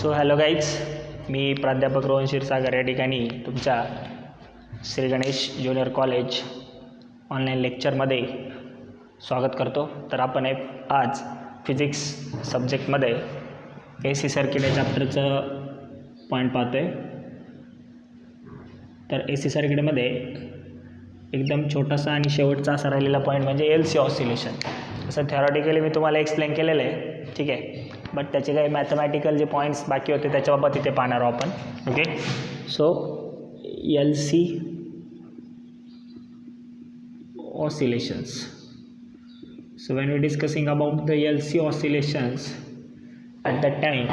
So hello guys, मी प्राध्यापक रोहन क्षीरसागर या ठिकाणी तुमच्या Shri Ganesh junior college online लेक्चरमध्ये स्वागत करतो. तर आपण आज फिजिक्स सब्जेक्टमध्ये AC सर्किट या चॅप्टरचं पॉईंट पाहतो आहे. तर AC सर्किटमध्ये एकदम छोटासा आणि शेवटचा असा राहिलेला पॉईंट म्हणजे LC ऑसिलेशन. असं थेरॉटिकली मी तुम्हाला एक्सप्लेन केलेलं आहे, ठीक आहे, बट त्याचे काही मॅथमॅटिकल जे पॉईंट्स बाकी होते त्याच्याबाबत इथे पाहणार आहोत आपण. Okay, so LC oscillations. So when we're discussing about the LC oscillations at that time,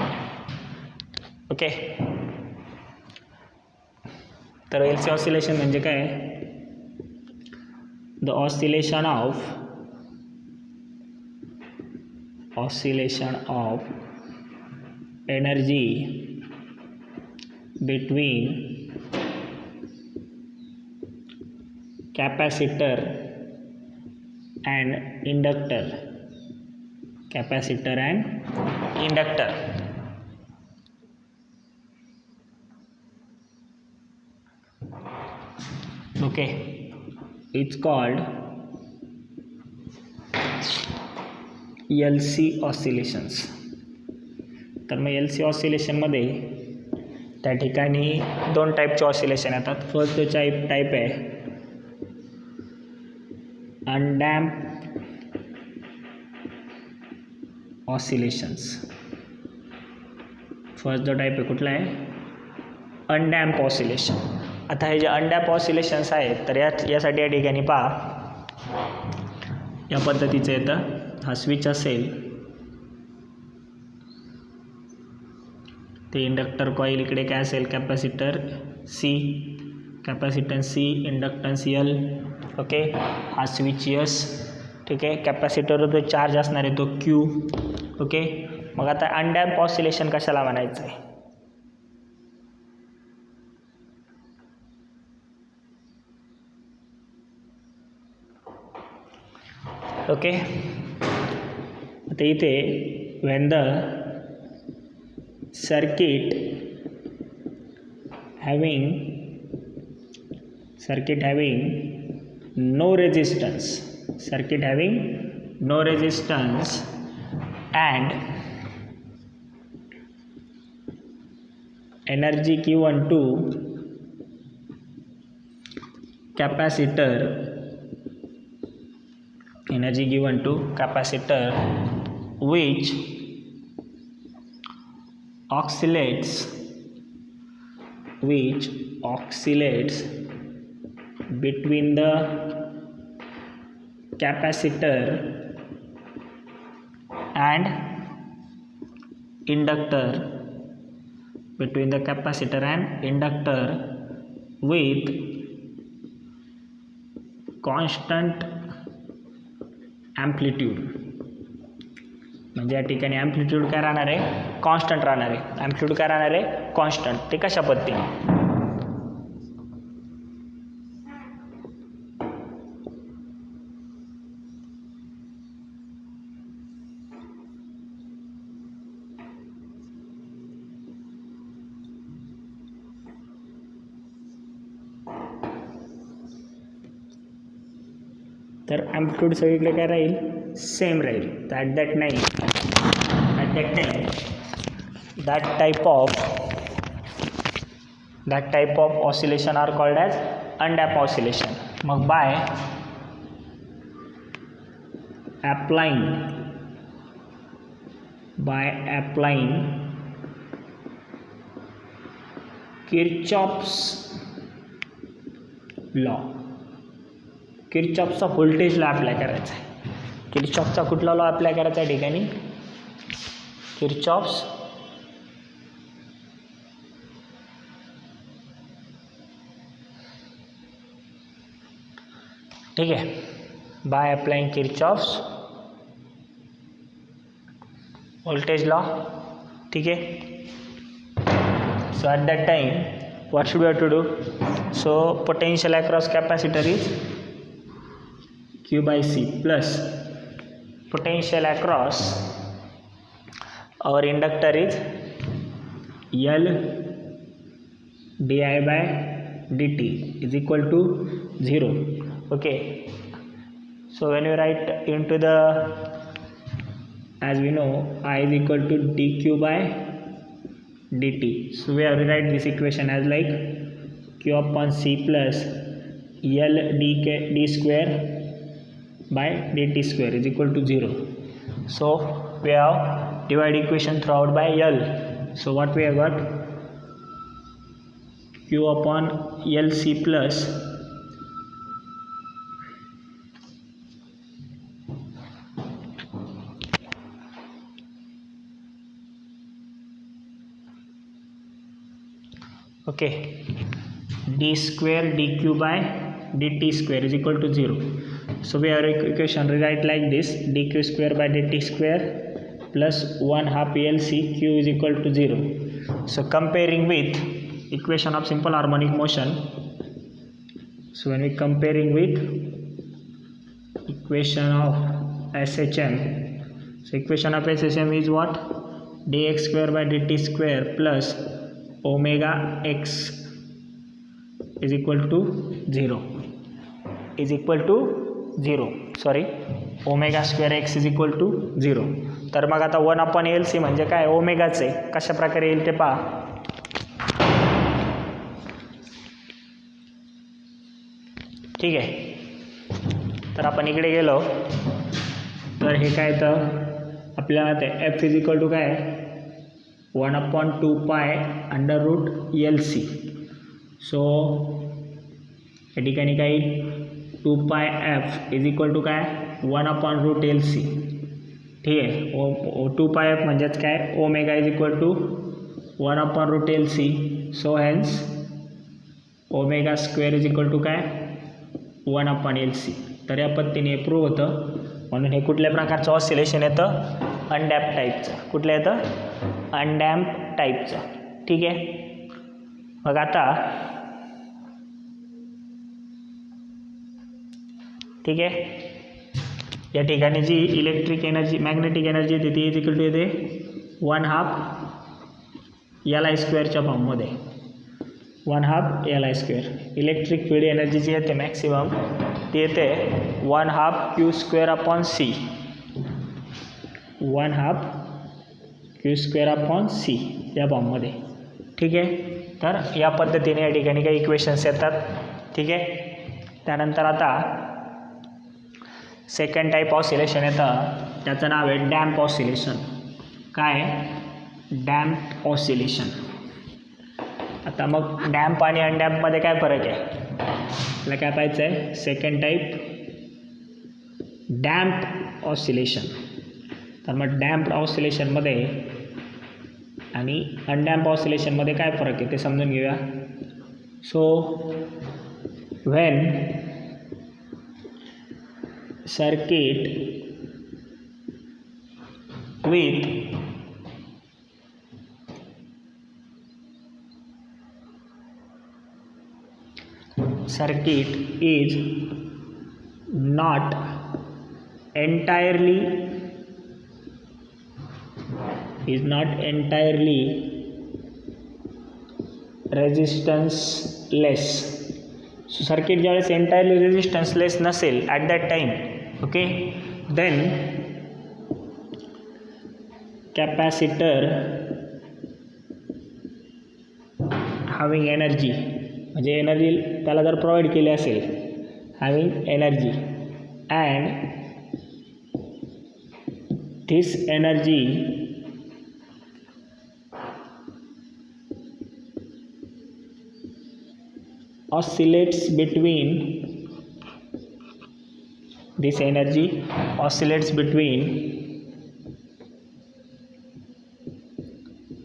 okay, तर LC oscillation म्हणजे काय? The oscillation of energy between capacitor and inductor. Okay, it's called LC oscillations. तर मग LC ऑसिलेशनमध्ये त्या ठिकाणी दोन टाईपचे oscillation येतात. First type आहे अनडॅम्प्ड ऑसिलेशन्स. फर्स्ट जो टाईप आहे कुठला आहे? अनडॅम्प ऑसिलेशन. आता हे जे अनडॅम्प ऑसिलेशन्स आहेत तर यासाठी या ठिकाणी पहा, या पद्धतीचं येतं. हा स्विच असेल, ते इंडक्टर कॉईल इकडे काय असेल? Capacitor C, capacitance C, inductance L. Okay, हा स्विच यस, ठीक आहे. कॅपॅसिटरवर जो चार्ज असणार आहे तो Q. ओके, मग आता अनडॅम्प ऑसिलेशन कशाला म्हणायचं आहे? ओके, आता इथे when the circuit having no resistance and energy given to capacitor which oscillates between the capacitor and inductor with constant amplitude. म्हणजे या ठिकाणी ॲम्प्लिट्यूड काय राहणार आहे? कॉन्स्टंट राहणार आहे. ॲम्प्लिट्यूड काय राहणार आहे? कॉन्स्टंट. ते कशा पद्धतीने? तर ॲम्प्लिट्यूड सगळीकडे काय राहील? सेम राहील. तर at that time that type of oscillation are called as undamped oscillation. मग by applying Kirchhoff's law, किर्चॉफचा व्होल्टेज लॉ अप्लाय करायचा आहे. किर्चॉफचा कुठला लॉ अप्लाय करायचा आहे ठिकाणी? किर्चॉफ्स ठीक आहे, by applying Kirchhoff's voltage law. ठीक आहे. So at that time what should we have to do? So potential across capacitor is Q by C plus potential across our inductor is L di by dt is equal to 0. Okay, so when we write into the, as we know, I is equal to dq by dt, so we have to write this equation as like q upon c plus L d square by dt square is equal to 0. So we have divided equation throughout by L. So what we have got, q upon LC plus okay d square dq by dt square is equal to 0. So we have equation rewrite like this, dq square by dt square plus 1/2 LC q is equal to 0. So comparing with equation of simple harmonic motion, so when we comparing with equation of SHM, so equation of SHM is what, dx square by dt square plus omega x is equal to 0 is equal to 0, sorry omega square x is equal to 0. तर मग आता 1/LC म्हणजे काय, ओमेगाच आहे. कशा प्रकारे येईल ते पहा. ठीक आहे, तर आपण इकडे गेलो तर हे काय, तर आपल्याला ते एफ इज इक्वल टू काय, 1/2π √LC. सो या ठिकाणी काही 2πf इज इक्वल टू काय, 1/√LC. ठीक आहे, 2πf म्हणजेच काय, omega is equal to 1/√LC. So hence omega square is equal to काय, 1/LC. तर या पद्धतीने हे प्रूव्ह होतं. म्हणून हे कुठल्या प्रकारचं ऑसिलेशन येतं, अनडॅम्प टाईपचं. कुठलं येतं, अनडॅम्प टाईपचं. ठीक आहे, मग आता ठीक आहे, या ठिकाणी जी इलेक्ट्रिक एनर्जी, मॅग्नेटिक एनर्जी येते ती इज इक्वल टू येते 1/2 LI स्क्वेअरच्या फॉर्ममध्ये, 1/2 LI square. Electric field energy जी येते मॅक्सिमम ती येते 1/2 Q square upon C, 1/2 Q square upon C या फॉर्ममध्ये. ठीक आहे, तर या पद्धतीने या ठिकाणी काही इक्वेशन्स येतात. ठीक आहे, त्यानंतर आता सेकंड टाईप ऑसिलेशन येतं, त्याचं नाव आहे डॅम्प ऑसिलेशन. काय, डॅम्प ऑसिलेशन. आता मग डॅम्प आणि अनडॅम्पमध्ये काय फरक आहे, आपल्याला काय पाहायचं आहे, सेकंड टाईप डॅम्प ऑसिलेशन. तर मग डॅम्प ऑसिलेशनमध्ये आणि अनडॅम्प ऑसिलेशनमध्ये काय फरक आहे ते समजून घेऊया. So when circuit with circuit is not entirely रेजिस्टन्सलेस. सो सर्किट ज्यावेळेस एंटायरली रेजिस्टन्सलेस नसेल at that time, okay, then capacitor having energy, म्हणजे एनर्जी त्याला जर प्रोव्हाइड केली असेल, having energy, and this energy oscillates between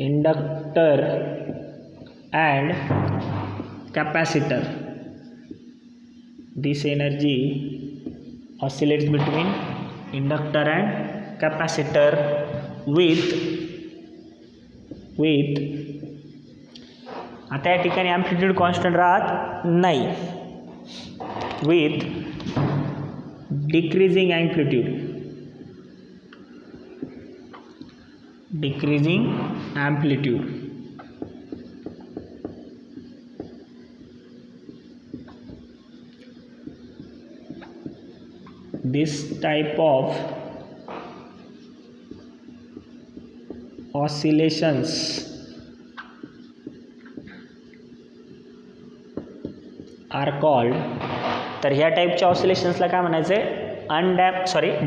inductor and capacitor. This energy oscillates between inductor and capacitor with आता या ठिकाणी ॲम्प्लिट्यूड कॉन्स्टंट राहत नाही, with decreasing amplitude. this type of oscillations are called, तर ह्या टाईपच्या ऑसिलेशन्सला काय म्हणायचं आहे?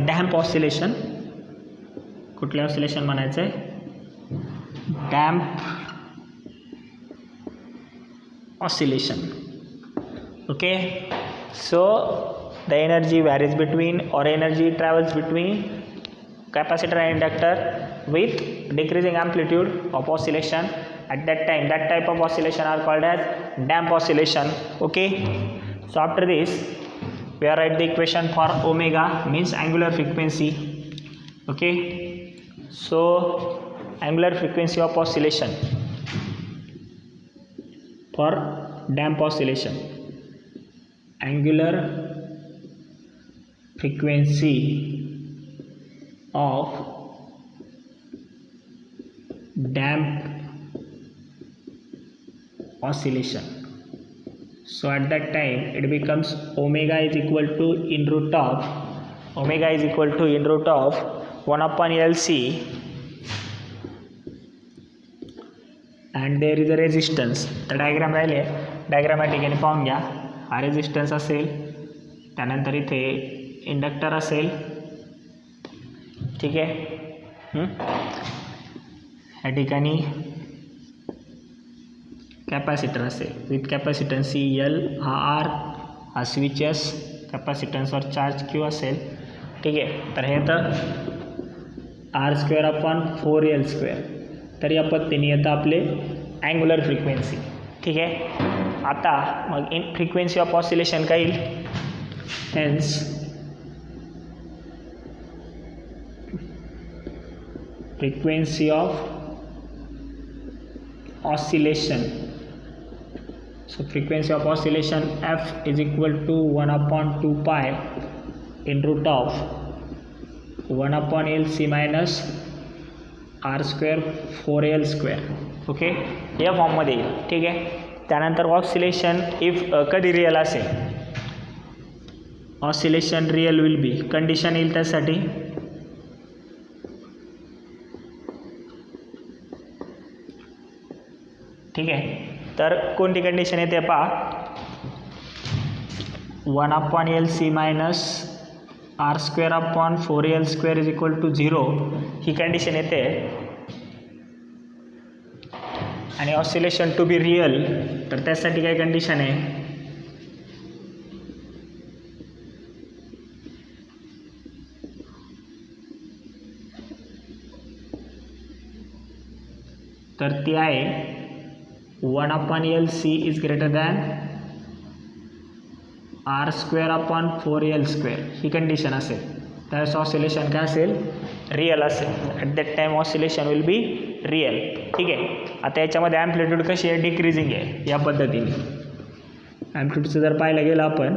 Damp oscillation. कुठले ऑसिलेशन म्हणायचं आहे? Damp oscillation. Okay, so the energy varies between, or energy travels between capacitor and inductor with decreasing amplitude of oscillation. At that time, that type of oscillation are called as damp oscillation. Okay, so after this we are write the equation for omega, means angular frequency. Okay, so angular frequency of oscillation for damp oscillation, angular frequency of damp oscillation. So at that time it becomes omega is equal to in root of 1 upon LC, and there is a resistance. तर diagram राहिले, diagram या ठिकाणी पाहून घ्या. हा resistance असेल, त्यानंतर इथे इंडक्टर असेल. ठीक आहे, या ठिकाणी कॅपॅसिटर असेल विथ कॅपॅसिटन्स CL, हा R, हा स्विच S, कॅपॅसिटन्सवर चार्ज Q असेल. ठीक आहे, तर हे तर R²/4L². तर या पद्धतीने येतं आपले अँग्युलर फ्रिक्वेन्सी. ठीक आहे, आता मग इन फ्रिक्वेन्सी ऑफ ऑसिलेशन काय येईल? Hence frequency of oscillation, so frequency of oscillation F is equal to 1 upon 2 pi in root of 1 upon LC minus R²/4L². Okay, या फॉर्ममध्ये येईल. ठीक आहे, त्यानंतर ऑसिलेशन इफ कधी रिअल असेल, oscillation real will be, condition येईल त्यासाठी ठीक आहे. तर कोणती कंडिशन येते पहा, 1 upon LC minus R²/4L² is equal to 0 he condition येते. आणि ऑसिलेशन टू बी रिअल, तर त्यासाठी काय कंडिशन आहे? तर ती आहे 1 upon LC is greater than R²/4L². He condition असेल, त्यावेळेस ऑसिलेशन काय असेल? रिअल असेल. At that time oscillation will be real. ठीक आहे, आता याच्यामध्ये ॲम्प्लिट्यूड कशी आहे? डिक्रीजिंग आहे. या पद्धतीने ॲम्प्लिट्यूडचं जर पाहायला गेलं आपण,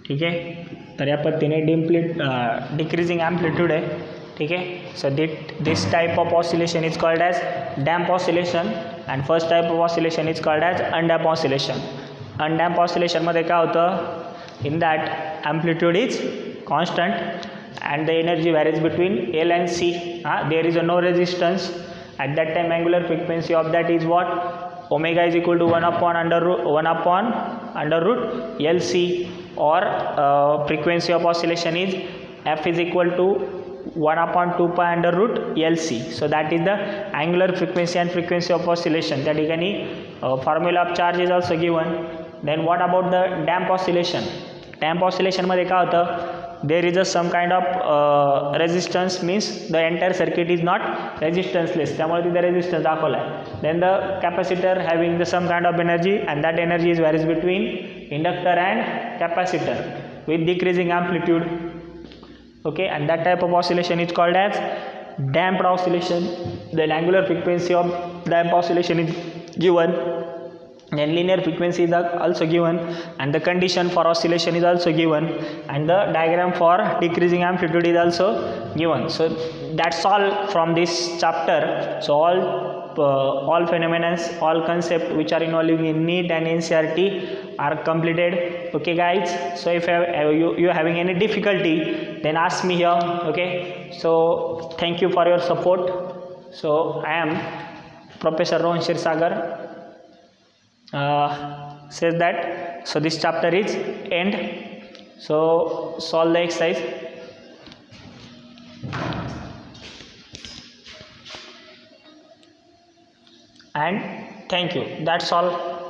ठीक आहे, तर या पद्धतीने डिक्रीजिंग ॲम्प्लिट्यूड आहे. ठीक आहे, so this type of oscillation is called as damp oscillation, and first type of oscillation is called as undamp oscillation. Undamp ऑसिलेशनमध्ये काय होतं? In that amplitude is constant and the energy varies between L and C. There is no resistance. At that time angular frequency of that is what? Omega is equal to 1 upon under root LC, or frequency of oscillation is F is equal to 1 upon 2 pi under root LC. So that is the angular frequency and frequency of oscillation. That is formula of charge is also given. Then what about the damp oscillation? Damp oscillation मध्ये काय होतं? There is a some kind of resistance, means the entire circuit is not resistanceless, त्यामुळे तिथे resistance दाखवला आहे. Then the capacitor having the some kind of energy, and that energy is varies between inductor and capacitor with decreasing amplitude. Okay, and that type of oscillation is called as damped oscillation. The angular frequency of damped oscillation is given then linear frequency is also given, and the condition for oscillation is also given, and the diagram for decreasing amplitude is also given. So that's all from this chapter. So all phenomena, all concepts which are involving in NEET and NCERT are completed. Okay guys, so if you are having any difficulty, then ask me here. Okay, so thank you for your support. So I am Professor Rohan Kshirsagar. Says that, so this chapter is end. So solve the exercise. And thank you. That's all.